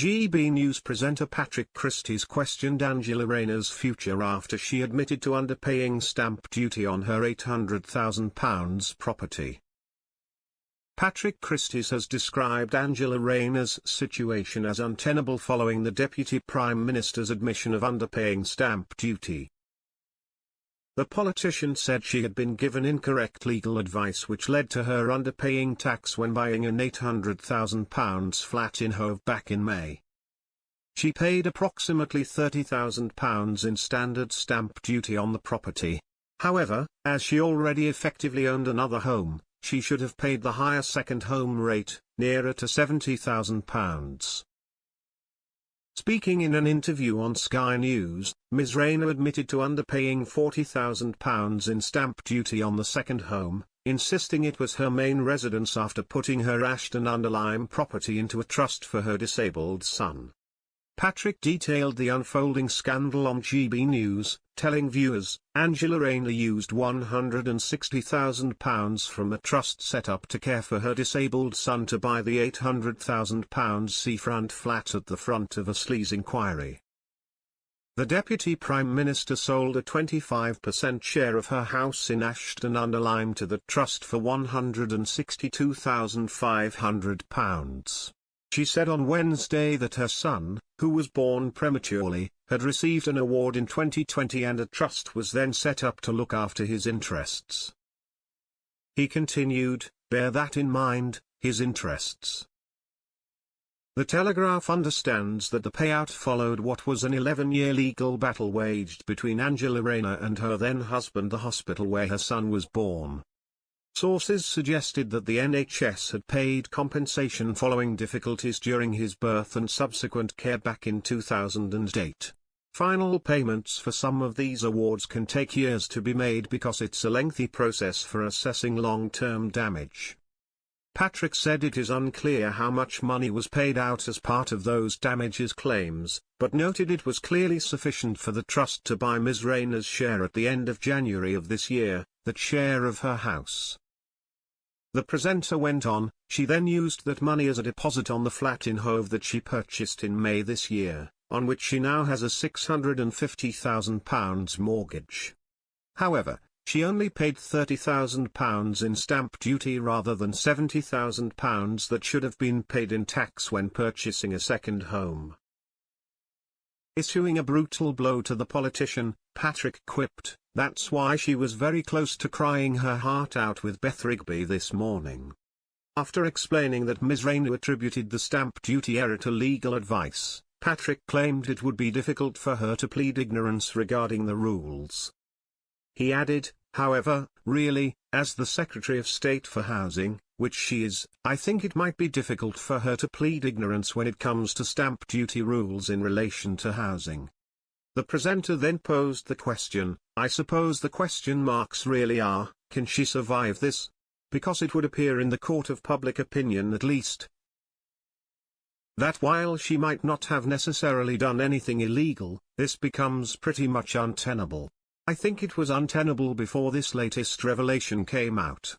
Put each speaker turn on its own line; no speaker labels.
GB News presenter Patrick Christys questioned Angela Rayner's future after she admitted to underpaying stamp duty on her £800,000 property. Patrick Christys has described Angela Rayner's situation as untenable following the Deputy Prime Minister's admission of underpaying stamp duty. The politician said she had been given incorrect legal advice which led to her underpaying tax when buying an £800,000 flat in Hove back in May. She paid approximately £30,000 in standard stamp duty on the property. However, as she already effectively owned another home, she should have paid the higher second home rate, nearer to £70,000. Speaking in an interview on Sky News, Ms Rayner admitted to underpaying £40,000 in stamp duty on the second home, insisting it was her main residence after putting her Ashton-under-Lyme property into a trust for her disabled son. Patrick detailed the unfolding scandal on GB News, telling viewers, Angela Rayner used £160,000 from a trust set up to care for her disabled son to buy the £800,000 seafront flat at the front of a sleaze inquiry. The Deputy Prime Minister sold a 25% share of her house in Ashton-under-Lyme to the trust for £162,500. She said on Wednesday that her son, who was born prematurely, had received an award in 2020 and a trust was then set up to look after his interests. He continued, "Bear that in mind, his interests." The Telegraph understands that the payout followed what was an 11-year legal battle waged between Angela Rayner and her then-husband, the hospital where her son was born. Sources suggested that the NHS had paid compensation following difficulties during his birth and subsequent care back in 2008. Final payments for some of these awards can take years to be made because it's a lengthy process for assessing long-term damage. Patrick said it is unclear how much money was paid out as part of those damages claims, but noted it was clearly sufficient for the trust to buy Ms Rayner's share at the end of January of this year, that share of her house. The presenter went on, she then used that money as a deposit on the flat in Hove that she purchased in May this year, on which she now has a £650,000 mortgage. However, she only paid £30,000 in stamp duty rather than £70,000 that should have been paid in tax when purchasing a second home. Issuing a brutal blow to the politician, Patrick quipped, "That's why she was very close to crying her heart out with Beth Rigby this morning." After explaining that Ms Rayner attributed the stamp duty error to legal advice, Patrick claimed it would be difficult for her to plead ignorance regarding the rules. He added, "However, really, as the Secretary of State for Housing, which she is, I think it might be difficult for her to plead ignorance when it comes to stamp duty rules in relation to housing." The presenter then posed the question, "I suppose the question marks really are, can she survive this? Because it would appear in the court of public opinion at least, that while she might not have necessarily done anything illegal, this becomes pretty much untenable. I think it was untenable before this latest revelation came out.